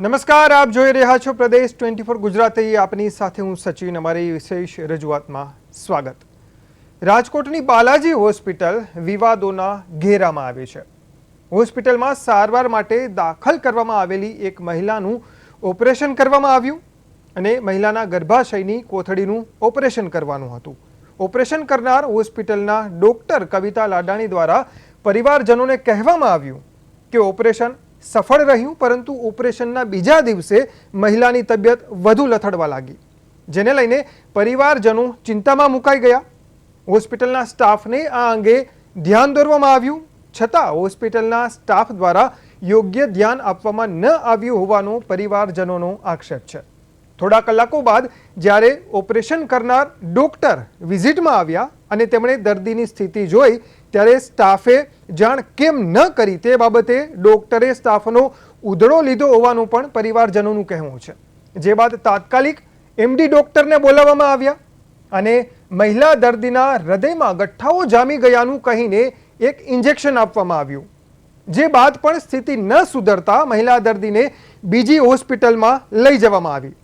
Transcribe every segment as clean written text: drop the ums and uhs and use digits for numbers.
નમસ્કાર, આપ જોઈ રહ્યા છો પ્રદેશ 24 ગુજરાતી. આપની સાથે હું સચિન. અમારી વિશેષ રજૂઆતમાં સ્વાગત. રાજકોટની બાલાજી હોસ્પિટલ વિવાદોના ઘેરામાં આવી છે. હોસ્પિટલમાં સારવાર માટે દાખલ કરવામાં આવેલી એક મહિલાનું ઓપરેશન કરવામાં આવ્યું અને મહિલાના ગર્ભાશયની કોથળીનું ઓપરેશન કરવાનું હતું. ઓપરેશન કરનાર હોસ્પિટલના ડોક્ટર કવિતા લાડાણી દ્વારા પરિવારજનોને કહેવામાં આવ્યું કે ઓપરેશન સફળ રહ્યું, પરંતુ ઓપરેશનના બીજા દિવસે મહિલાની તબિયત વધુ લથડવા લાગી, જેને લઈને પરિવારજનો ચિંતામાં મુકાઈ ગયા. હોસ્પિટલના સ્ટાફને આ અંગે ધ્યાન દોરવામાં આવ્યું, છતાં હોસ્પિટલના સ્ટાફ દ્વારા યોગ્ય ધ્યાન આપવામાં ન આવ્યું હોવાનો પરિવારજનોનો આક્ષેપ છે. થોડા કલાકો બાદ જ્યારે ઓપરેશન કરનાર ડોક્ટર વિઝિટમાં આવ્યા અને તેમણે દર્દીની સ્થિતિ જોઈ, ત્યારે સ્ટાફે જાણ કેમ ન કરી તે બાબતે ડોક્ટરે સ્ટાફનો ઉધડો લીધો હોવાનું પણ પરિવારજનોનું કહેવું છે. જે બાદ તાત્કાલિક એમડી ડોક્ટરને બોલાવવામાં આવ્યા અને મહિલા દર્દીના હૃદયમાં ગઠ્ઠાઓ જામી ગયાનું કહીને એક ઇન્જેક્શન આપવામાં આવ્યું. જે બાદ પણ સ્થિતિ ન સુધરતા મહિલા દર્દીને બીજી હોસ્પિટલમાં લઈ જવામાં આવી.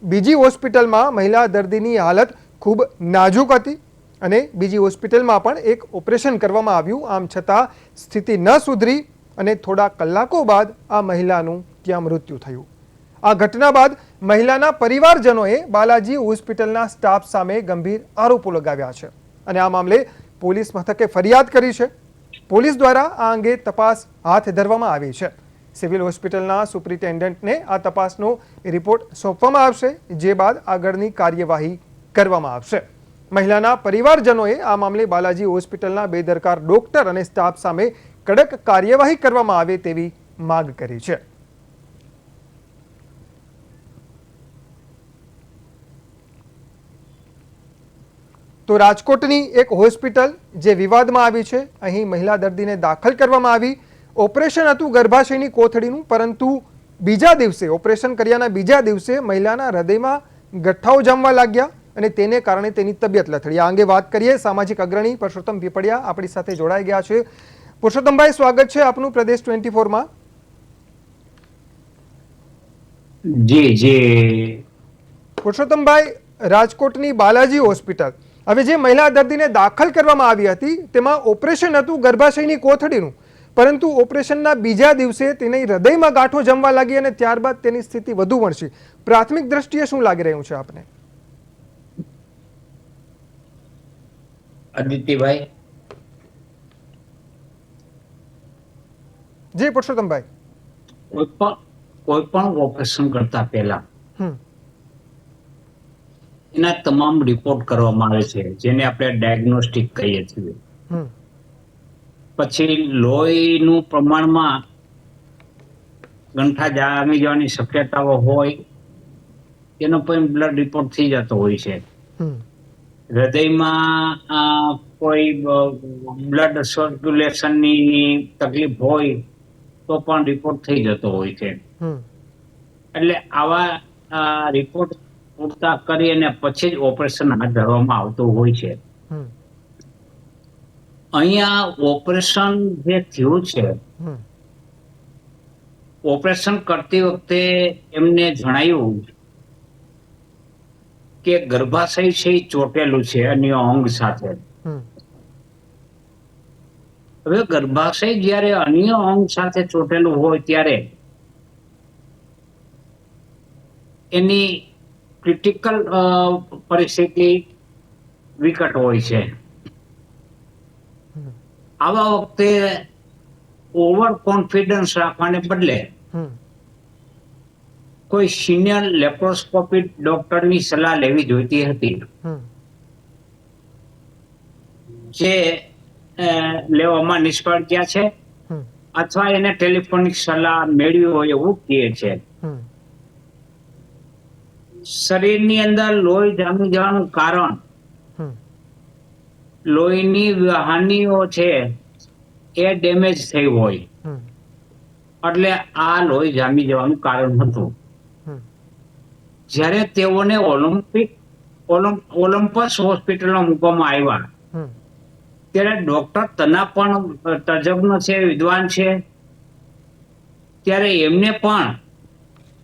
બીજી હોસ્પિટલમાં મહિલા દર્દીની હાલત ખૂબ નાજુક હતી અને બીજી હોસ્પિટલમાં પણ એક ઓપરેશન કરવામાં આવ્યું. આમ છતાં સ્થિતિ ન સુધરી અને થોડા કલાકો બાદ આ મહિલાનું ત્યાં મૃત્યુ થયું. આ ઘટના બાદ મહિલાના પરિવારજનોએ બાલાજી હોસ્પિટલના સ્ટાફ સામે ગંભીર આરોપો લગાવ્યા છે અને આ મામલે પોલીસ મથકે ફરિયાદ કરી છે. પોલીસ દ્વારા આ અંગે તપાસ હાથ ધરવામાં આવી છે. સિવિલ હોસ્પિટલના સુપ્રિન્ટેન્ડન્ટને આ તપાસનો રિપોર્ટ સોંપવામાં આવશે, જે બાદ આગળની કાર્યવાહી કરવામાં આવશે. મહિલાના પરિવારજનોએ આ મામલે બાલાજી હોસ્પિટલના બેદરકાર ડોક્ટર અને સ્ટાફ સામે કડક કાર્યવાહી કરવામાં આવે તેવી માંગ કરી છે. તો રાજકોટની એક હોસ્પિટલ જે વિવાદમાં આવી છે, અહીં મહિલા દર્દીને દાખલ કરવામાં આવી. ઓપરેશન હતું ગર્ભાશયની કોથળીનું, પરંતુ બીજા દિવસે ઓપરેશન કર્યાના બીજા દિવસે મહિલાના હૃદયમાં ગઠ્ઠાઓ જામવા લાગ્યા અને તેને કારણે તેની તબિયત લથડી. આ અંગે વાત કરીએ. સામાજિક અગ્રણી પરસોત્તમ પીપળિયા આપણી સાથે જોડાઈ ગયા છે. પરસોત્તમભાઈ, સ્વાગત છે આપનું પ્રદેશ 24માં. જી જી પરસોત્તમભાઈ, રાજકોટની બાલાજી હોસ્પિટલ, હવે જે મહિલા દર્દીને દાખલ કરવામાં આવી હતી તેમાં ઓપરેશન હતું ગર્ભાશયની કોથળીનું, પરંતુ ઓપરેશનના બીજા દિવસે તેની હૃદયમાં ગાંઠો જમવા લાગી અને ત્યારબાદ તેની સ્થિતિ વધુ વણસી. પ્રાથમિક દ્રષ્ટિએ શું લાગી રહ્યું છે આપને? આદિત્યભાઈ, જી પરસોત્તમભાઈ. કોઈ પણ ઓપરેશન કરતા પહેલા એના તમામ રિપોર્ટ કરવામાં આવે છે, જેને આપણે ડાયગ્નોસ્ટિક કહીએ છીએ. પછી લોહીનું પ્રમાણમાં ગંઠા જામી જવાની શક્યતાઓ હોય એનો પણ બ્લડ રિપોર્ટ થઈ જતો હોય છે. હૃદયમાં કોઈ બ્લડ સર્ક્યુલેશનની તકલીફ હોય તો પણ રિપોર્ટ થઈ જતો હોય છે. એટલે આવા રિપોર્ટ પૂરતા કરી અને પછી જ ઓપરેશન હાથ ધરવામાં આવતું હોય છે. અહીંયા ઓપરેશન જે થયું છે, ઓપરેશન કરતી વખતે એમને જણાયું કે ગર્ભાશય છે ચોટેલું છે અન્ય અંગ સાથે. હવે ગર્ભાશય જ્યારે અન્ય અંગ સાથે ચોટેલું હોય ત્યારે એની ક્રિટિકલ પરિસ્થિતિ વિકટ હોય છે. આવા વખતે ઓવર કોન્ફિડન્સ રાખવાને બદલે કોઈ સિનિયર લેપ્રોસ્કોપી ડોક્ટરની સલાહ લેવી જોઈતી હતી, જે લેવામાં નિષ્ફળ ગયા છે અથવા એને ટેલિફોનિક સલાહ મેળવી હોય એવું કહે છે. શરીરની અંદર લોહી જામી જવાનું કારણ લોહીની વાહિનીઓ છે એ ડેમેજ થઈ હોય, એટલે આ લોહી જામી જવાનું કારણ હતું. જ્યારે તેઓને ઓલિમ્પસ હોસ્પિટલમાં મૂકવામાં આવ્યા ત્યારે ડોક્ટર તના પણ તજજ્ઞ છે, વિદ્વાન છે, ત્યારે એમને પણ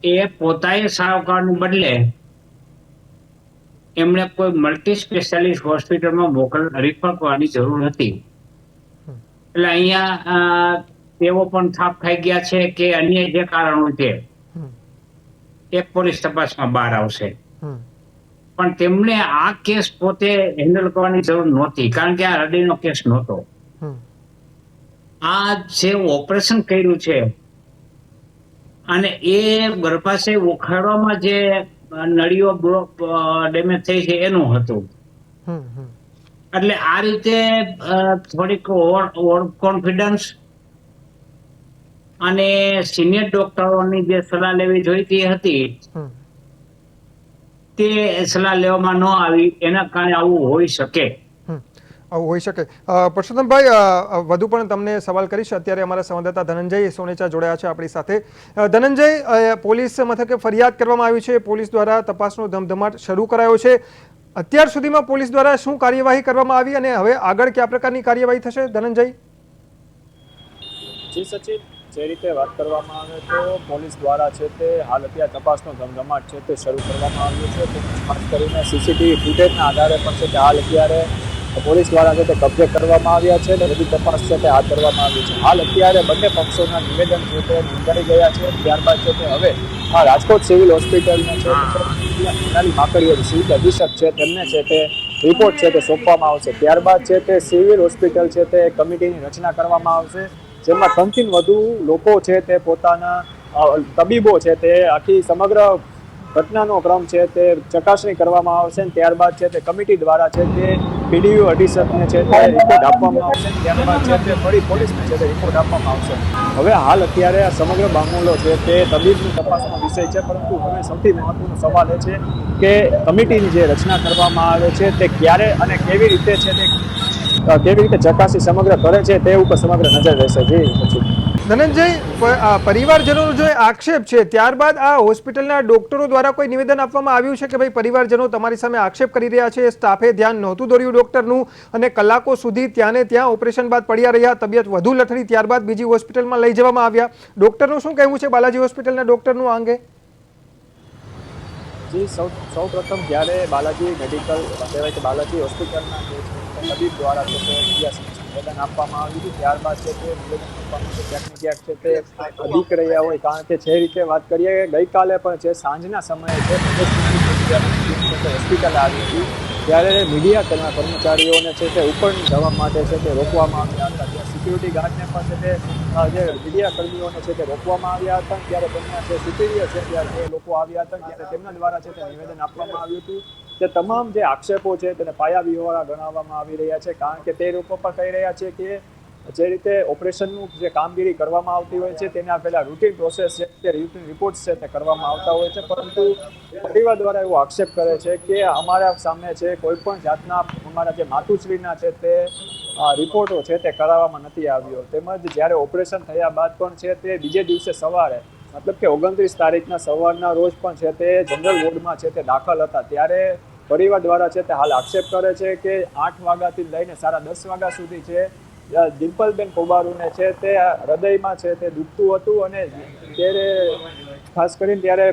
એ પોતાએ સારવાર કરવાની બદલે એમણે કોઈ મલ્ટી સ્પેશિયાલિસ્ટ હોસ્પિટલમાં રિફર કરવાની જરૂર હતી. એટલે અહીંયા તેઓ પણ થાપ ખાઈ ગયા છે કે અન્ય જે કારણો છે એ પોલીસ તપાસમાં બહાર આવશે. પણ તેમને આ કેસ પોતે હેન્ડલ કરવાની જરૂર નહોતી, કારણ કે આ હૃદયનો કેસ નહોતો. આ જે ઓપરેશન કર્યું છે અને એ ગર્ભાશય ઉખાડવામાં જે નળીઓ ડેમેજ થઈ છે એનું હતું. એટલે આ રીતે થોડીક ઓવર કોન્ફિડન્સ અને સિનિયર ડોક્ટરોની જે સલાહ લેવી જોઈતી હતી તે સલાહ લેવામાં ન આવી, એના કારણે આવું હોઈ શકે. આવું હોઈ શકે. પરસોત્તમભાઈ, વધુ પણ તમને સવાલ કરીશ. અત્યારે અમારા સંવાદદાતા ધનંજય સોનેચા જોડાયા છે આપણી સાથે. ધનંજય, પોલીસ મથકે ફરિયાદ કરવામાં આવી છે, પોલીસ દ્વારા તપાસનો ધમધમાટ શરૂ કરાયો છે. અત્યાર સુધીમાં પોલીસ દ્વારા શું કાર્યવાહી કરવામાં આવી અને હવે આગળ કયા પ્રકારની કાર્યવાહી થશે? ધનંજય. જી સચિન, જે રીતે વાત કરવામાં આવે તો પોલીસ દ્વારા છે તે હાલ અત્યારે તપાસનો ધમધમાટ છે તે શરૂ કરવામાં આવ્યો છે. તો ખાસ કરીને સીસીટીવી ફૂટેજના આધારે પણ છે કે હાલ અત્યારે પોલીસ દ્વારા છે તે કબજે કરવામાં આવ્યા છે અને બધી તપાસ છે તે હાથ ધરવામાં આવી છે. હાલ અત્યારે બંને પક્ષોના નિવેદન છે તે નોંધાઈ ગયા છે. ત્યારબાદ છે તે હવે આ રાજકોટ સિવિલ હોસ્પિટલને છે નાની માકડીઓ સિવિલ અધિક્ષક છે તેમને છે તે રિપોર્ટ છે તે સોંપવામાં આવશે. ત્યારબાદ છે તે સિવિલ હોસ્પિટલ છે તે કમિટીની રચના કરવામાં આવશે, જેમાં 3 થી વધુ લોકો છે તે પોતાના તબીબો છે તે આખી સમગ્ર ઘટનાનો ક્રમ છે તે ચકાસણી કરવામાં આવશે. ત્યારબાદ છે તે કમિટી દ્વારા છે તે પીડીયુ અધિક્ષકને છે તે રિપોર્ટ આપવામાં આવશે. ત્યારબાદ છે તે ફરી પોલીસને છે તે રિપોર્ટ આપવામાં આવશે. હવે હાલ અત્યારે આ સમગ્ર મામલો છે તે તબીબની તપાસનો વિષય છે, પરંતુ હવે સૌથી મહત્વનો સવાલ એ છે કે કમિટીની જે રચના કરવામાં આવે છે તે ક્યારે અને કેવી રીતે છે તે કેવી રીતે ચકાસી સમગ્ર કરે છે તે ઉપર સમગ્ર નજર રહેશે. જી પછી ધનંજય, પરિવારજનોનો જે આક્ષેપ છે, ત્યારબાદ આ હોસ્પિટલના ડોક્ટરો દ્વારા કોઈ નિવેદન આપવામાં આવ્યું છે કે ભાઈ પરિવારજનો તમારી સામે આક્ષેપ કરી રહ્યા છે, સ્ટાફે ધ્યાન નહોતું દોર્યું ડોક્ટરનું અને કલાકો સુધી ત્યાં ને ત્યાં ઓપરેશન બાદ પડ્યા રહ્યા, તબિયત વધુ લથડી, ત્યારબાદ બીજી હોસ્પિટલમાં લઈ જવામાં આવ્યા? ડોક્ટરનું શું કહેવું છે, બાલાજી હોસ્પિટલના ડોક્ટરનું આ અંગે? જી, સૌ પ્રથમ જ્યારે બાલાજી મેડિકલ કહેવાય કે બાલાજી હોસ્પિટલના જે છે તબીબ દ્વારા છે તે નિવેદન આપવામાં આવ્યું હતું, ત્યારબાદ છે તે નિવેદન આપવામાં ક્યાંક ને ક્યાંક છે તે અડીક રહ્યા હોય. કારણ કે જે રીતે વાત કરીએ ગઈકાલે પણ છે સાંજના સમયે છે હોસ્પિટલ આવી હતી, ત્યારે મીડિયા કર્મચારીઓને છે તે ઉપર જવા માટે છે તે રોકવામાં આવ્યા હતા. ત્યાં સિક્યુરિટી ગાર્ડને પણ છે તે જે મીડિયા કર્મીઓને છે તે રોકવામાં આવ્યા હતા. ત્યારે તેમના જે સુપીરિયર છે ત્યારે એ લોકો આવ્યા હતા, ત્યારે તેમના દ્વારા છે તે નિવેદન આપવામાં આવ્યું હતું કે તમામ જે આક્ષેપો છે તેને પાયાવિહોણા ગણાવવામાં આવી રહ્યા છે. કારણ કે તે લોકો પણ કહી રહ્યા છે કે જે રીતે ઓપરેશનનું જે કામગીરી કરવામાં આવતી હોય છે તેના પહેલાં રૂટીન પ્રોસેસ છે તે રૂટીન રિપોર્ટ્સ છે તે કરવામાં આવતા હોય છે, પરંતુ પરિવાર દ્વારા એવો આક્ષેપ કરે છે કે અમારા સામે છે કોઈ પણ જાતના અમારા જે માતુશ્રીના છે તે રિપોર્ટો છે તે કરાવવામાં નથી આવ્યો. તેમજ જ્યારે ઓપરેશન થયા બાદ પણ છે તે બીજે દિવસે સવારે મતલબ કે 29 તારીખના સવારના રોજ પણ છે તે જનરલ વોર્ડમાં છે તે દાખલ હતા. ત્યારે પરિવાર દ્વારા છે તે હાલ આક્ષેપ કરે છે કે 8 વાગ્યાથી લઈને 10:30 વાગ્યા સુધી છે ડિમ્પલબેન પોબારુને છે તે હૃદયમાં છે તે દુખતું હતું અને ત્યારે ખાસ કરીને ત્યારે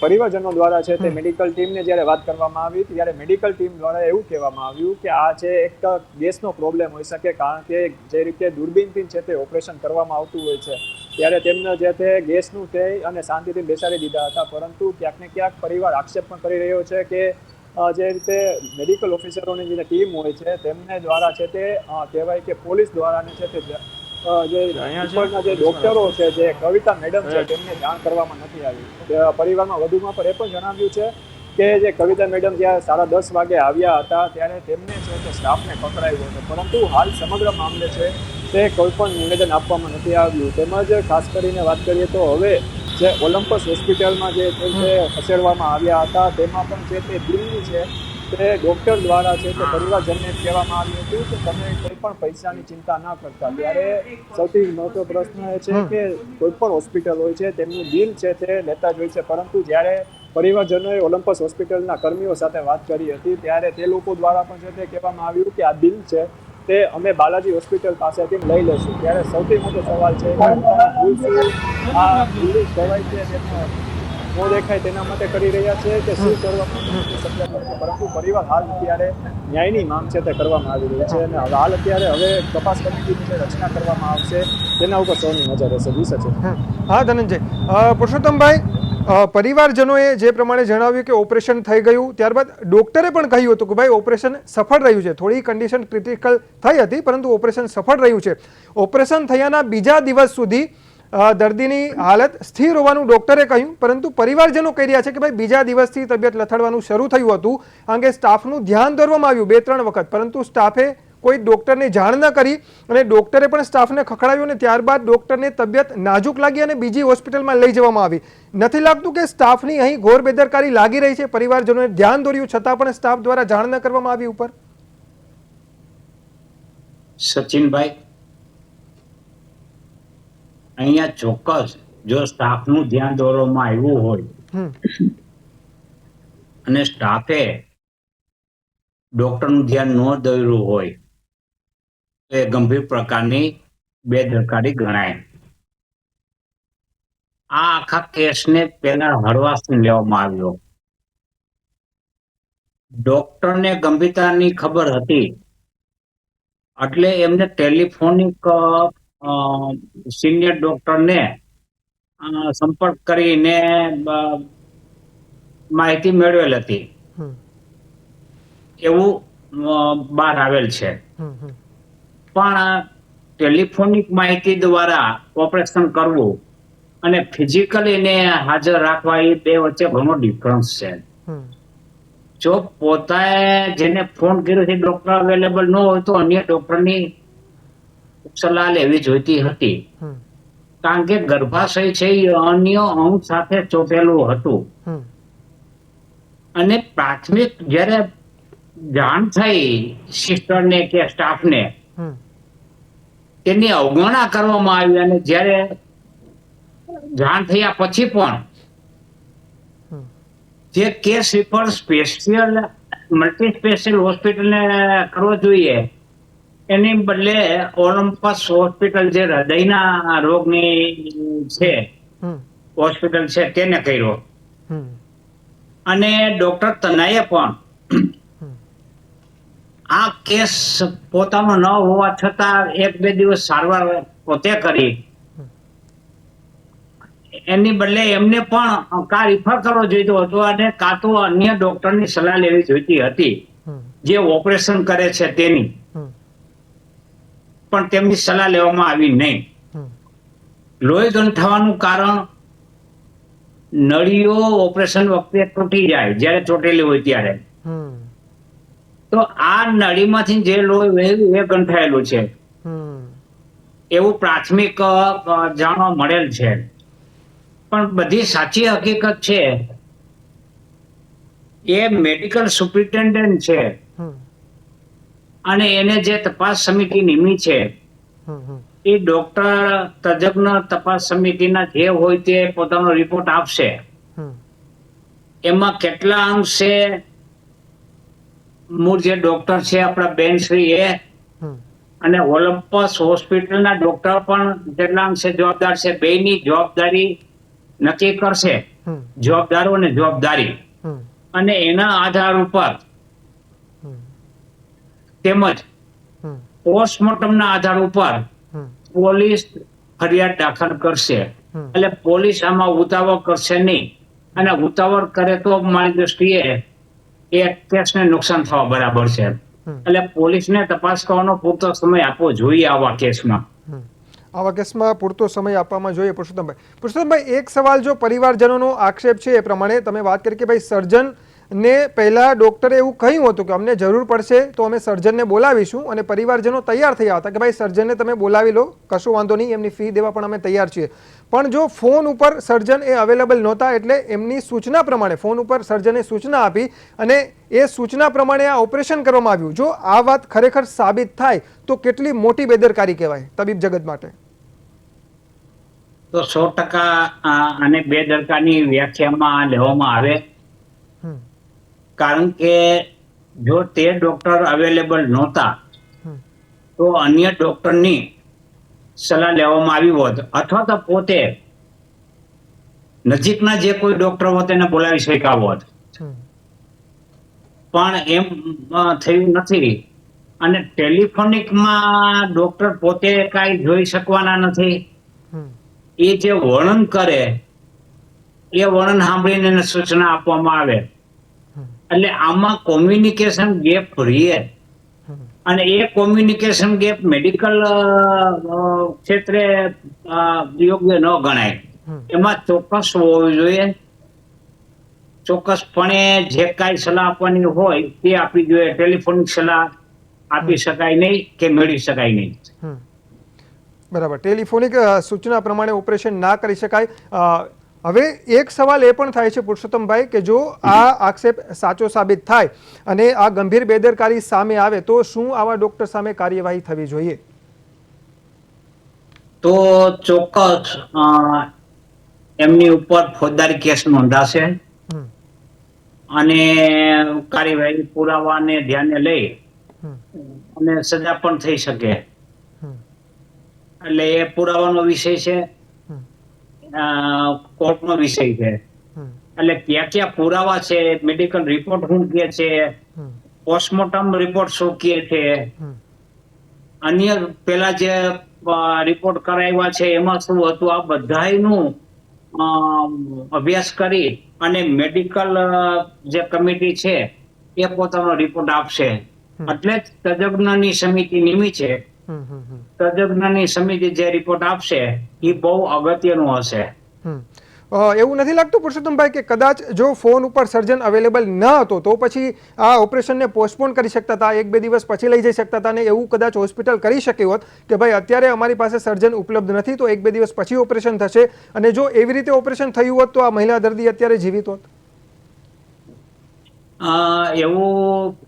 પરિવારજનો દ્વારા છે તે મેડિકલ ટીમને જ્યારે વાત કરવામાં આવી ત્યારે મેડિકલ ટીમ દ્વારા એવું કહેવામાં આવ્યું કે આ છે એક ગેસનો પ્રોબ્લેમ હોઈ શકે, કારણ કે જે રીતે દૂરબીનથી છે તે ઓપરેશન કરવામાં આવતું હોય છે ત્યારે તેમને જે તે ગેસનું છે અને શાંતિથી બેસાડી દીધા હતા. પરંતુ ક્યાંક ને ક્યાંક પરિવાર આક્ષેપ પણ કરી રહ્યો છે કે જે રીતે મેડિકલ ઓફિસરોની જે ટીમ હોય છે તેમને દ્વારા છે તે કહેવાય કે પોલીસ દ્વારા છે તે જે ઉપરના જે ડોક્ટરો છે જે કવિતા મેડમ છે તેમને જાણ કરવામાં નથી આવી. પરિવારમાં વધુમાં પણ એ પણ જણાવ્યું છે કે જે કવિતા મેડમ જ્યારે 10:30 વાગે આવ્યા હતા ત્યારે તેમને છે તે સ્ટાફને પકડાયો હતો, પરંતુ હાલ સમગ્ર મામલે છે તે કોઈ પણ નિવેદન આપવામાં નથી આવ્યું. તેમજ ખાસ કરીને વાત કરીએ તો હવે જે ઓલિમ્પસ હોસ્પિટલમાં જે ખસેડવામાં આવ્યા હતા તેમાં પણ છે તે બિલની છે તે ડૉક્ટર દ્વારા છે તે પરિવારજનને કહેવામાં આવ્યું હતું કે તમે કોઈ પણ પૈસાની ચિંતા ન કરતા. ત્યારે સૌથી મોટો પ્રશ્ન એ છે કે કોઈ પણ હોસ્પિટલ હોય છે તેમનું બિલ છે તે લેતા જ હોય છે, પરંતુ જ્યારે પરિવારજનોએ ઓલિમ્પસ હોસ્પિટલના કર્મીઓ સાથે વાત કરી હતી ત્યારે તે લોકો દ્વારા પણ છે તે કહેવામાં આવ્યું કે આ બિલ છે તે અમે બાલાજી હોસ્પિટલ પાસેથી લઈ લઈશું. ત્યારે સૌથી મોટો સવાલ છે કે આ બિલ કહેવાય છે મોં દેખાય તેના માટે કરી રહ્યા છે કે શું કરવામાં આવી શક્યતા નથી. પરંતુ પરિવાર હાલ અત્યારે ન્યાયની માંગ છે તે કરવામાં આવી રહી છે અને હાલ અત્યારે હવે તપાસ કમિટીની જે રચના કરવામાં આવશે તેના ઉપર સૌની નજર રહેશે. જી સચિન. હા ધનંજય, પુરુષોત્તમભાઈ, પરિવારજનોએ જે પ્રમાણે જણાવ્યું કે ઓપરેશન થઈ ગયું, ત્યારબાદ ડોક્ટરે પણ કહ્યું હતું કે ભાઈ ઓપરેશન સફળ રહ્યું છે, થોડી કન્ડિશન ક્રિટિકલ થઈ હતી પરંતુ ઓપરેશન સફળ રહ્યું છે. ઓપરેશન થયાના બીજા દિવસ સુધી દર્દીની હાલત સ્થિર હોવાનું ડોક્ટરે કહ્યું, પરંતુ પરિવારજનો કહી રહ્યા છે કે ભાઈ બીજા દિવસથી તબિયત લથડવાનું શરૂ થયું હતું. આ અંગે સ્ટાફનું ધ્યાન દોરવામાં આવ્યું 2-3 વખત, પરંતુ સ્ટાફે કોઈ ડોક્ટરને જાણ ન કરી અને ડોક્ટરે પણ સ્ટાફને ખખડાવ્યું અને ત્યારબાદ ડોક્ટરને તબિયત નાજુક લાગી અને બીજી હોસ્પિટલમાં લઈ જવામાં આવી. નથી લાગતું કે સ્ટાફની અહીં ઘોર બેદરકારી લાગી રહી છે? પરિવારજનોએ ધ્યાન દોર્યું છતાં પણ સ્ટાફ દ્વારા જાણ ન કરવામાં આવી ઉપર? સચિનભાઈ, અહીંયા ચોક્કસ જો સ્ટાફનું ધ્યાન દોરવામાં આવ્યું હોય અને સ્ટાફે ડોક્ટરનું ધ્યાન ન દોર્યું હોય તો એ ગંભીર પ્રકારની બેદરકારી ગણાય. આ આખા કેસને પહેલા હળવાશથી લેવામાં આવ્યો. ડોક્ટરને ગંભીરતાની ખબર હતી એટલે એમને ટેલિફોનિક સિનિયર ડોક્ટરને સંપર્ક કરીને માહિતી મેળવેલ હતી એવું બહાર આવેલ છે. પણ ટેલિફોનિક માહિતી દ્વારા ઓપરેશન કરવું અને ફિઝિકલી એને હાજર રાખવા એ બે વચ્ચે ઘણો ડિફરન્સ છે. જો પોતાએ જેને ફોન કર્યો છે ડોક્ટર અવેલેબલ ન હોય તો અન્ય ડોક્ટરની સલાહ લેવી જોઈતી હતી, કારણ કે ગર્ભાશય છે એ અન્ય અંગ સાથે ચોટેલું હતું અને પ્રાથમિક જ્યારે જાણ થઈ સિસ્ટરને કે સ્ટાફને તેની અવગણના કરવામાં આવી અને જ્યારે જાણ થયા પછી પણ જે case refer special multi special હોસ્પિટલને કરવો જોઈએ એની બદલે ઓલિમ્પસ હોસ્પિટલ જે હૃદયના રોગની છે હોસ્પિટલ છે તેને કર્યો. અને ડોક્ટર તનાએ પણ આ કેસ પોતાનો ન હોવા છતાં 1-2 દિવસ સારવાર પોતે કરી. એની બદલે એમને પણ કા રિફર કરવો જોઈતો હતો અને કાં તો અન્ય ડોક્ટરની સલાહ લેવી જોઈતી હતી જે ઓપરેશન કરે છે તેની, પણ તેમની સલાહ લેવામાં આવી નહીં. લોહી ગંઠાવાનું કારણ નળીઓ ઓપરેશન વખતે તૂટી જાય જ્યારે ચોટેલી હોય ત્યારે, તો આ નળીમાંથી જે લોહી વહેલું એ ગંઠાયેલું છે એવું પ્રાથમિક જાણવા મળેલ છે. પણ બધી સાચી હકીકત છે એ મેડિકલ સુપ્રિન્ટેન્ડન્ટ છે અને એને જે તપાસ સમિતિ નિમી છે એ ડોક્ટર તજજ્ઞ તપાસ સમિતિના જે હોય તે પોતાનો રિપોર્ટ આપશે. એમાં કેટલા અંશે મૂળ જે ડોક્ટર છે આપણા બેનશ્રી એ અને ઓલિમ્પસ હોસ્પિટલના ડોક્ટર પણ કેટલા અંશે જવાબદાર છે, બેયની જવાબદારી નક્કી કરશે જવાબદારો અને જવાબદારી, અને એના આધાર ઉપર તેમજ પોસ્ટમોર્ટમના આધાર ઉપર પોલીસ ફરિયાદ દાખલ કરશે. એટલે પોલીસ આમાં ઉતાવળ કરશે નહીં, અને ઉતાવળ કરે તો મારી દ્રષ્ટિએ એ કેસને નુકસાન થવા બરાબર છે. એટલે પોલીસને તપાસ કરવાનો પૂરતો સમય આપવો જોઈએ આવા કેસમાં. પૂરતો સમય આપવામાં જોઈએ. પુરુષોત્તમભાઈ, એક સવાલ, જો પરિવારજનોનો આક્ષેપ છે એ પ્રમાણે તમે વાત કરી કે ભાઈ સર્જનને પહેલા ડોક્ટરે એવું કહ્યું હતું કે અમને જરૂર પડશે તો અમે સર્જનને બોલાવીશું, અને પરિવારજનો તૈયાર થયા હતા કે ભાઈ સર્જનને તમે બોલાવી લો, કશું વાંધો નહીં, એમની ફી દેવા પણ અમે તૈયાર છીએ. પણ જો ફોન ઉપર સર્જન એ અવેલેબલ નહોતા એટલે એમની સૂચના પ્રમાણે ફોન ઉપર સર્જને સૂચના આપી અને એ સૂચના પ્રમાણે આ ઓપરેશન કરવામાં આવ્યું. જો આ વાત ખરેખર સાબિત થાય તો કેટલી મોટી બેદરકારી કહેવાય તબીબ જગત માટે? તો 100% આને બેદરકારીની વ્યાખ્યામાં લેવામાં આવે, કારણ કે જો તે ડોક્ટર અવેલેબલ નહોતા તો અન્ય ડોક્ટરની સલાહ લેવામાં આવી હોત, અથવા તો પોતે નજીકના જે કોઈ ડોક્ટર હોત એને બોલાવી શક્યા હોત, પણ એમ થયું નથી. અને ટેલિફોનિકમાં ડોક્ટર પોતે કાંઈ જોઈ શકવાના નથી. એ જે વર્ણન કરે એ વર્ણન સાંભળીને એને સૂચના આપવામાં આવે. એટલે આમાં કોમ્યુનિકેશન ગેપ રહે. અને એ કોમ્યુનિકેશન ગેપ મેડિકલ ક્ષેત્રે યોગ્ય ન ગણાય. એમાં ચોક્કસ હોવું જોઈએ. ચોક્કસપણે જે કાંઈ સલાહ આપવાની હોય તે આપવી જોઈએ. ટેલિફોનિક સલાહ આપી શકાય નહીં કે મેળવી શકાય નહીં. બરાબર, ટેલિફોનિક સૂચના પ્રમાણે ઓપરેશન ના કરી શકાય. હવે એક સવાલ એ પણ થાય છે પુરુષોત્તમભાઈ કે જો આ આક્ષેપ સાચો સાબિત થાય અને આ ગંભીર બેદરકારી સામે આવે તો શું આવા ડોક્ટર સામે કાર્યવાહી થવી જોઈએ? તો ચોક્કસ એમની ઉપર ફોજદારી કેસ નોંધાશે અને કાર્યવાહી પુરાવાને ધ્યાને લઈ અને સજા પણ થઈ શકે. એટલે એ પુરાવાનો વિષય છે, કોર્ટનો વિષય છે. એટલે ક્યાં ક્યાં પુરાવા છે, મેડિકલ રિપોર્ટ શું કહે છે, પોસ્ટમોર્ટમ રિપોર્ટ શું કહે છે, અન્ય પેલા જે રિપોર્ટ કરાવ્યા છે એમાં શું હતું, આ બધાયનું અભ્યાસ કરી અને મેડિકલ જે કમિટી છે એ પોતાનો રિપોર્ટ આપશે. એટલે જ તજજ્ઞની સમિતિ નિમી છે. તજજ્ઞની સમિતિ જે રિપોર્ટ આપશે એ બહુ અગત્યનું હશે. એવું નથી લાગતું પુરુષોત્તમભાઈ કે કદાચ જો ફોન ઉપર સર્જન અવેલેબલ ન હતો તો પછી આ ઓપરેશનને પોસ્ટપોન કરી શકતા હતા, 1-2 દિવસ પછી લઈ જઈ શકતા હતા, અને એવું કદાચ હોસ્પિટલ કરી શક્યું હોત કે ભાઈ અત્યારે અમારી પાસે સર્જન ઉપલબ્ધ નથી તો 1-2 દિવસ પછી ઓપરેશન થશે, અને જો એવી રીતે ઓપરેશન થયું હોત તો આ મહિલા દર્દી અત્યારે જીવિત હોત? એવું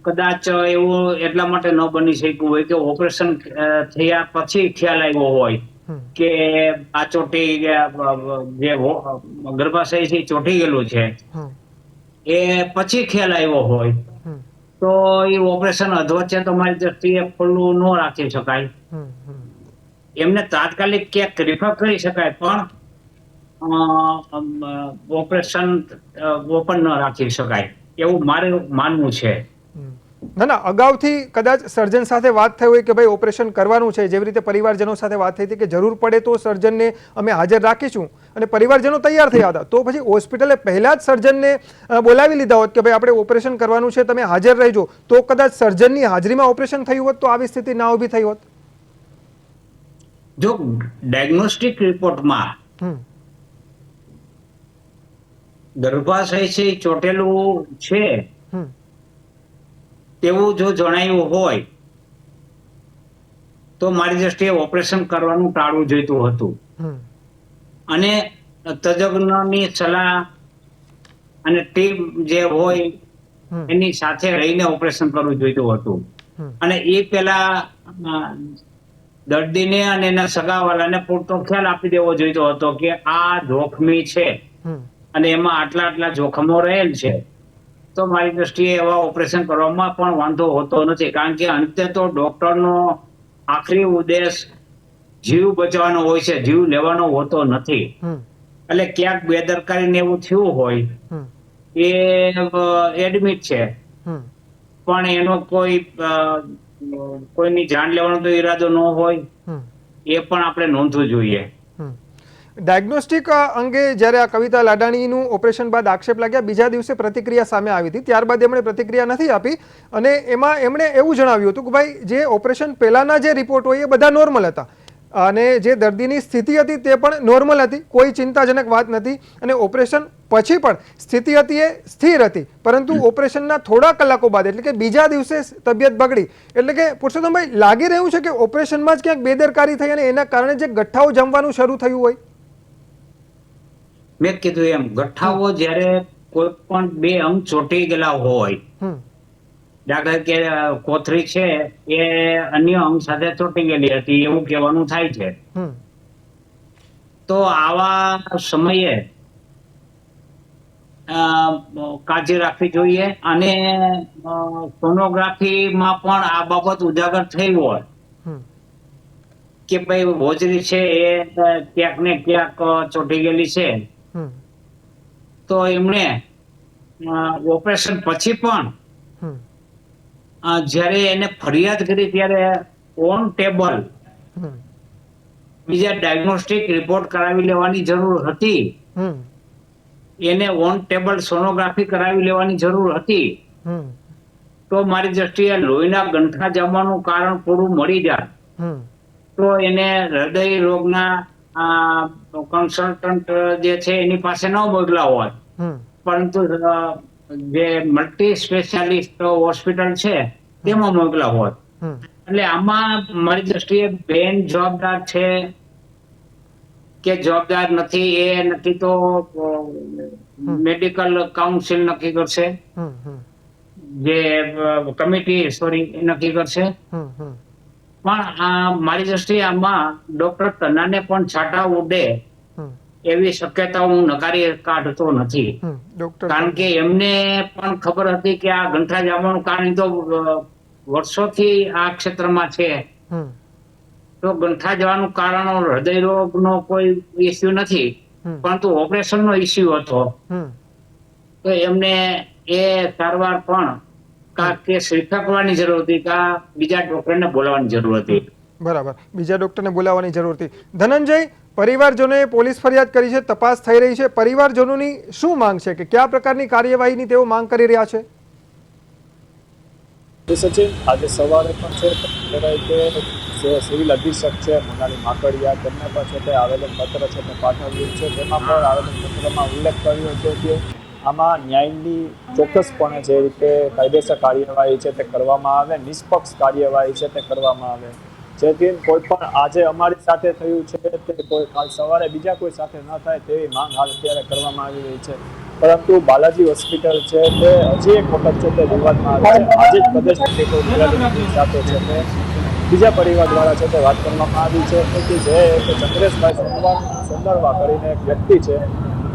કદાચ એવું એટલા માટે ન બની શક્યું હોય કે ઓપરેશન થયા પછી ખ્યાલ આવ્યો હોય કે આ ચોટી જે ગર્ભાશય છે ચોટી ગયેલું છે, એ પછી ખ્યાલ આવ્યો હોય તો એ ઓપરેશન અધવચ્ચે તો મારી દ્રષ્ટિએ ખુલ્લું ન રાખી શકાય. એમને તાત્કાલિક ક્યાંક રિફર કરી શકાય પણ ઓપરેશન ઓપન ન રાખી શકાય એવું મારું માનવું છે. ના, અગાઉથી કદાચ સર્જન સાથે વાત થઈ હોય કે ભાઈ ઓપરેશન કરવાનું છે, જેવી રીતે પરિવારજનો સાથે વાત થઈ હતી કે જરૂર પડે તો સર્જનને અમે હાજર રાખીશું, અને પરિવારજનો તૈયાર થયા હતા, તો પછી હોસ્પિટલે પહેલા જ સર્જનને બોલાવી લીધા હોત કે ભાઈ આપણે ઓપરેશન કરવાનું છે, તમે હાજર રહેજો, તો કદાચ સર્જનની હાજરીમાં ઓપરેશન થયું હોત તો આવી સ્થિતિ ના ઊભી થઈ હોત. જો ડાયગ્નોસ્ટિક રિપોર્ટમાં ગર્ભાશય છે ચોટેલું છે તેવું જો જણાયું હોય તો મારી દ્રષ્ટિએ ઓપરેશન કરવાનું ટાળવું જોઈતું હતું, અને તજજ્ઞની સલાહ અને ટીમ જે હોય એની સાથે રહીને ઓપરેશન કરવું જોઈતું હતું. અને એ પેલા દર્દીને અને એના સગાવાલાને પૂરતો ખ્યાલ આપી દેવો જોઈતો હતો કે આ જોખમી છે અને એમાં આટલા જોખમો રહેલ છે, તો મારી દ્રષ્ટિએ એવા ઓપરેશન કરવામાં પણ વાંધો હોતો નથી. કારણ કે અંતે તો ડોક્ટરનો આખરી ઉદ્દેશ જીવ બચાવવાનો હોય છે, જીવ લેવાનો હોતો નથી. એટલે ક્યાંક બેદરકારીને એવું થયું હોય એ એડમિટ છે, પણ એનો કોઈની જાન લેવાનો તો ઈરાદો ન હોય, એ પણ આપણે નોંધવું જોઈએ. ડાયગ્નોસ્ટિક અંગે જ્યારે આ કવિતા લાડાણીનું ઓપરેશન બાદ આક્ષેપ લાગ્યા, બીજા દિવસે પ્રતિક્રિયા સામે આવી હતી, ત્યારબાદ એમણે પ્રતિક્રિયા નથી આપી, અને એમાં એમણે એવું જણાવ્યું હતું કે ભાઈ જે ઓપરેશન પહેલાના જે રિપોર્ટ હોય એ બધા નોર્મલ હતા, અને જે દર્દીની સ્થિતિ હતી તે પણ નોર્મલ હતી, કોઈ ચિંતાજનક વાત નથી, અને ઓપરેશન પછી પણ સ્થિતિ હતી એ સ્થિર હતી, પરંતુ ઓપરેશનના થોડા કલાકો બાદ એટલે કે બીજા દિવસે તબિયત બગડી. એટલે કે પુરુષોત્તમભાઈ લાગી રહ્યું છે કે ઓપરેશનમાં જ ક્યાંક બેદરકારી થઈ અને એના કારણે જે ગઠ્ઠાઓ જમવાનું શરૂ થયું હોય. મેં કીધું એમ ગઠ્ઠાઓ જ્યારે કોઈ પણ બે અંગ ચોંટી ગયેલા હોય, દાખલા કે કોથળી છે એ અન્ય અંગ સાથે ચોંટી ગયેલી હતી એવું કહેવાનું થાય છે, તો આવા સમયે કાળજી રાખવી જોઈએ. અને સોનોગ્રાફીમાં પણ આ બાબત ઉજાગર થઈ હોય કે ભાઈ હોજરી છે એ ક્યાંક ને ક્યાંક ચોંટી ગયેલી છે, હમ તો એમણે ઓપરેશન પછી પણ હમ જ્યારે એને ફરિયાદ કરી ત્યારે ઓન ટેબલ હમ બીજા ડાયગ્નોસ્ટિક રિપોર્ટ કરાવી લેવાની જરૂર હતી. હમ એને ઓન ટેબલ સોનોગ્રાફી કરાવી લેવાની જરૂર હતી. હમ તો મારી દ્રષ્ટિએ લોહીના ગંઠા જમવાનું કારણ પૂરું મળી જાય હમ તો એને હૃદય રોગના કન્સલ્ટન્ટ જે છે એની પાસે ન મોકલા હોત, હમ પરંતુ જે મલ્ટી સ્પેશિયાલિસ્ટ હોસ્પિટલ છે તેમાં મોકલા હોત. હમ એટલે આમાં મારી દ્રષ્ટિએ બેન જવાબદાર છે કે જવાબદાર નથી એ નક્કી તો મેડિકલ કાઉન્સિલ નક્કી કરશે, હમ હમ જે કમિટી નક્કી કરશે. હમ હમ પણ મારી દ્રષ્ટિએ આમાં ડોક્ટર તન્નાને પણ છાંટા ઉડે હમ એવી શક્યતા હું નકારી કાઢતો નથી. ડોક્ટર કારણ કે એમને પણ ખબર હતી કે આ ગંઠા જામવાનું કારણ તો વર્ષોથી આ ક્ષેત્રમાં છે. હમ તો ગંઠા જવાનું કારણ હૃદયરોગનો કોઈ ઇસ્યુ નથી, પરંતુ ઓપરેશનનો ઇસ્યુ હતો. હમ તો એમને એ સારવાર પણ કે શીખવાની જરૂર હતી કા બીજા ડોક્ટરને બોલાવવાની જરૂર હતી. બરાબર, બીજા ડોક્ટરને બોલાવવાની જરૂર હતી. ધનંજય, પરિવારજનોએ પોલીસ ફરિયાદ કરી છે, તપાસ થઈ રહી છે. પરિવારજનોની શું માંગ છે કે કયા પ્રકારની કાર્યવાહીની તેઓ માંગ કરી રહ્યા છે? સચિન, આજે સવારે પણ છે કહેવાય કે સિવિલ અધિક્ષક છે મોનાલી માકડિયા, તેમને પણ છે તે આવેદનપત્ર છે તે પાઠવ્યું છે. તેમાં પણ આવેદનપત્રમાં ઉલ્લેખ કર્યો છે કે આમાં ન્યાયની ચોક્કસપણે જે રીતે કાયદેસર કાર્યવાહી છે તે કરવામાં આવે, નિષ્પક્ષ કાર્યવાહી છે તે કરવામાં આવે, જેથી કોઈ પણ આજે અમારી સાથે થયું છે તે કોઈ કાલ સવારે બીજા કોઈ સાથે ન થાય તેવી માંગ હાલ અત્યારે કરવામાં આવી રહી છે. પરંતુ બાલાજી હોસ્પિટલ છે તે હજી એક વખત છે તે વિવાદમાં આવે છે. આજે જ પ્રદેશ સાથે છે તે બીજા પરિવાર દ્વારા છે તે વાત કરવામાં આવી છે કે જે ચંદ્રેશભાઈ સુંદરવા કરીને એક વ્યક્તિ છે,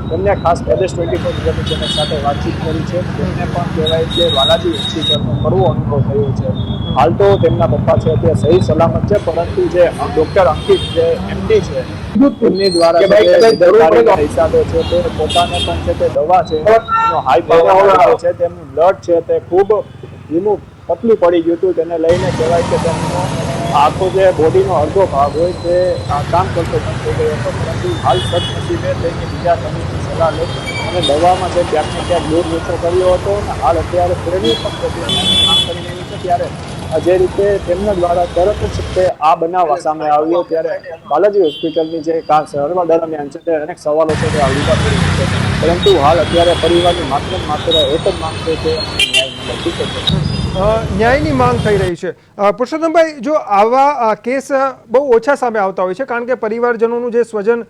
તેમને ખાસ પ્રદેશ 24 ગુજરાતી ચેનલ સાથે વાતચીત કરી છે. તેમને પણ કહેવાય કે બાલાજી હોસ્પિટલનો કરવો અનુભવ થયો છે. હાલ તો તેમના પપ્પા છે તે સહી સલામત છે, પરંતુ જે ડોક્ટર અંકિત જે એમડી છે તેમની દ્વારા હિસાબે છે તે પોતાને પણ છે તે દવા છે એનો હાઈ પાવર છે, તેમનું બ્લડ છે તે ખૂબ ધીમું પતલું પડી ગયું હતું. તેને લઈને કહેવાય કે તેમનો આખો જે બોડીનો અડધો ભાગ હોય તે કામ કરતો બંધ થઈ ગયો હતો. પરંતુ હાલ સદનસીબે તેની બીજા તબીબની સલાહ લઈ અને દવામાં છે ક્યાંક ને ક્યાંક દૂર ઓછો કર્યો હતો અને હાલ અત્યારે ફેરવી પણ કામ કરી રહ્યું છે. ત્યારે જે રીતે તેમના દ્વારા તરત જ તે આ બનાવ સામે આવ્યો ત્યારે બાલાજી હોસ્પિટલની જે સારવાર દરમિયાન છે તે અનેક સવાલો છે તે ઉભા થઈ છે. પરંતુ હાલ અત્યારે પરિવારની માત્ર એક જ માંગ છે કે ન્યાયની માંગ થઈ રહી છે. પુરુષોત્તમભાઈ, જો આવા કેસ બહુ ઓછા સામે આવતા હોય છે, કારણ કે પરિવારજનોનું જે સ્વજન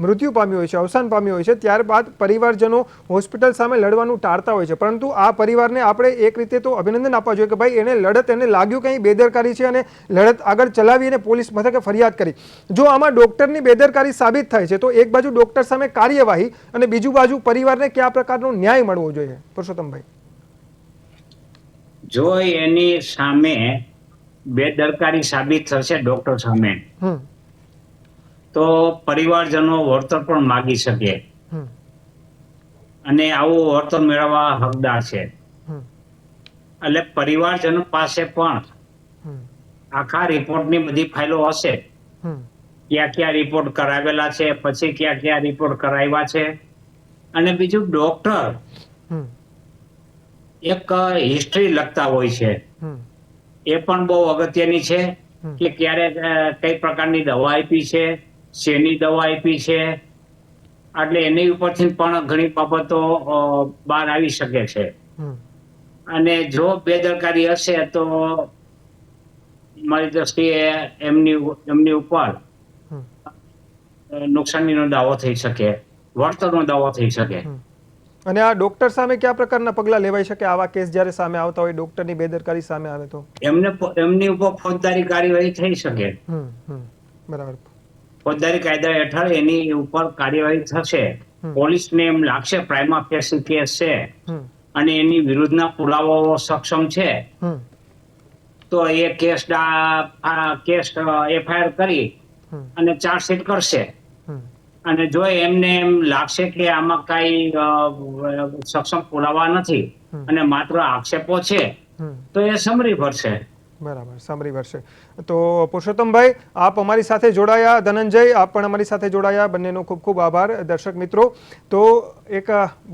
મૃત્યુ પામ્યું હોય છે, અવસાન પામ્યું હોય છે, ત્યારબાદ પરિવારજનો હોસ્પિટલ સામે લડવાનું ટાળતા હોય છે. પરંતુ આ પરિવારને આપણે એક રીતે તો અભિનંદન આપવા જોઈએ કે ભાઈ એને લાગ્યું કંઈ બેદરકારી છે અને લડત આગળ ચલાવી અને પોલીસ મથકે ફરિયાદ કરી. જો આમાં ડોક્ટરની બેદરકારી સાબિત થાય છે તો એક બાજુ ડોક્ટર સામે કાર્યવાહી અને બીજું બાજુ પરિવારને કયા પ્રકારનો ન્યાય મળવો જોઈએ? પુરુષોત્તમભાઈ, જો એની સામે બેદરકારી સાબિત થશે ડોક્ટર સામે તો પરિવારજનો વળતર પણ માગી શકે અને આવું વળતર મેળવવા હકદાર છે. એટલે પરિવારજનો પાસે પણ આખા રિપોર્ટની બધી ફાઇલો હશે, ક્યાં રિપોર્ટ કરાવેલા છે, પછી ક્યાં રિપોર્ટ કરાવ્યા છે. અને બીજું ડોક્ટર એક હિસ્ટ્રી લખતા હોય છે, એ પણ બહુ અગત્યની છે કે ક્યારે કઈ પ્રકારની દવા આપી છે, શેની દવા આપી છે. એટલે એની ઉપરથી પણ ઘણી બાબતો બહાર આવી શકે છે. અને જો બેદરકારી હશે તો મારી દ્રષ્ટિએ એમની ઉપર નુકસાનીનો દાવો થઈ શકે, વળતરનો દાવો થઈ શકે. અને આ ડોક્ટર સામે કયા પ્રકારના પગલાં લેવાઈ શકે આવા કેસ જ્યારે સામે આવતા હોય, ડોક્ટરની બેદરકારી સામે આવે તો? એમની ઉપર ફોજદારી કાર્યવાહી થઈ શકે. બરાબર, ફોજદારી કાયદા હેઠળ એની ઉપર કાર્યવાહી થશે. પોલીસને એમ લાગશે પ્રાઇમા ફેસી કેસ છે અને એની વિરુદ્ધના પુરાવાઓ સક્ષમ છે તો એ કેસ એફઆઈઆર કરી અને ચાર્જશીટ કરશે. અને જો એમને એમ લાગશે કે આમાં કઈ સક્ષમ પુરાવા નથી અને માત્ર આક્ષેપો છે તો એ સમરી ભરશે. બરાબર, સાંભળી વર્ષે. તો પુરુષોત્તમભાઈ, આપ અમારી સાથે જોડાયા, ધનંજય આપ પણ અમારી સાથે જોડાયા, બંનેનો ખૂબ ખૂબ આભાર. દર્શક મિત્રો, તો એક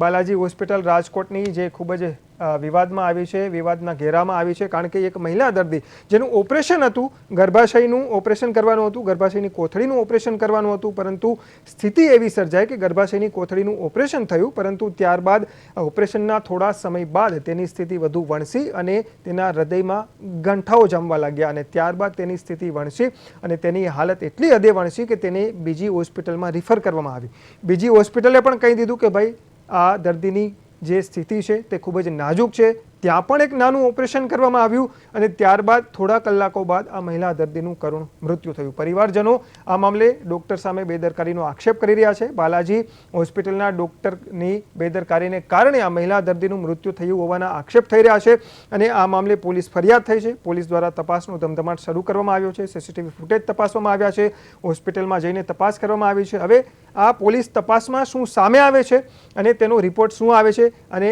બાલાજી હોસ્પિટલ રાજકોટની જે ખૂબ જ વિવાદમાં આવી છે, વિવાદના ઘેરામાં આવી છે, કારણ કે એક મહિલા દર્દી જેનું ઓપરેશન હતું, ગર્ભાશયનું ઓપરેશન કરવાનું હતું, ગર્ભાશયની કોથળીનું ઓપરેશન કરવાનું હતું, પરંતુ સ્થિતિ એવી સર્જાય કે ગર્ભાશયની કોથળીનું ઓપરેશન થયું, પરંતુ ત્યારબાદ ઓપરેશનના થોડા સમય બાદ તેની સ્થિતિ વધુ વણસી અને તેના હૃદયમાં ગંઠાઓ જમવા લાગ્યા અને ત્યારબાદ તેની સ્થિતિ વણસી અને તેની હાલત એટલી હદે વણસી કે તેને બીજી હોસ્પિટલમાં રિફર કરવામાં આવી. બીજી હોસ્પિટલે પણ કહી દીધું કે ભાઈ આ દર્દીની જે સ્થિતિ છે તે ખૂબ જ નાજુક છે. ત્યાં પણ એક નાનું ઓપરેશન કરવામાં આવ્યું અને ત્યારબાદ થોડા કલાકો બાદ આ મહિલા દર્દીનું કરુણ મૃત્યુ થયું. પરિવારજનો આ મામલે ડૉક્ટર સામે બેદરકારીનો આક્ષેપ કરી રહ્યા છે. બાલાજી હોસ્પિટલના ડૉક્ટરની બેદરકારીને કારણે આ મહિલા દર્દીનું મૃત્યુ થયું હોવાના આક્ષેપ થઈ રહ્યા છે અને આ મામલે પોલીસ ફરિયાદ થઈ છે. પોલીસ દ્વારા તપાસનો ધમધમાટ શરૂ કરવામાં આવ્યો છે. સીસીટીવી ફૂટેજ તપાસવામાં આવ્યા છે. હોસ્પિટલમાં જઈને તપાસ કરવામાં આવી છે. હવે આ પોલીસ તપાસમાં શું સામે આવે છે અને તેનો રિપોર્ટ શું આવે છે અને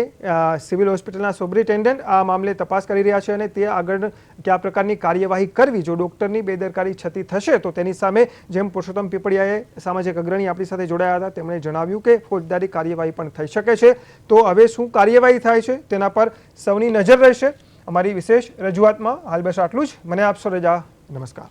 સિવિલ હોસ્પિટલના સુપ્રિન્ટેન્ડન્ટ આ મામલે તપાસ કરી રહ્યા છે અને તે આગળ કયા પ્રકારની કાર્યવાહી કરવી, જો ડૉક્ટરની બેદરકારી છતી થશે તો તેની સામે, જેમ પુરુષોત્તમ પીપળિયાએ સામાજિક અગ્રણી આપણી સાથે જોડાયા હતા, તેમણે જણાવ્યું કે ફોજદારી કાર્યવાહી પણ થઈ શકે છે. તો હવે શું કાર્યવાહી થાય છે તેના પર સૌની નજર રહેશે. અમારી વિશેષ રજૂઆતમાં હાલ બસ આટલું જ. મને આપશો રજા. નમસ્કાર.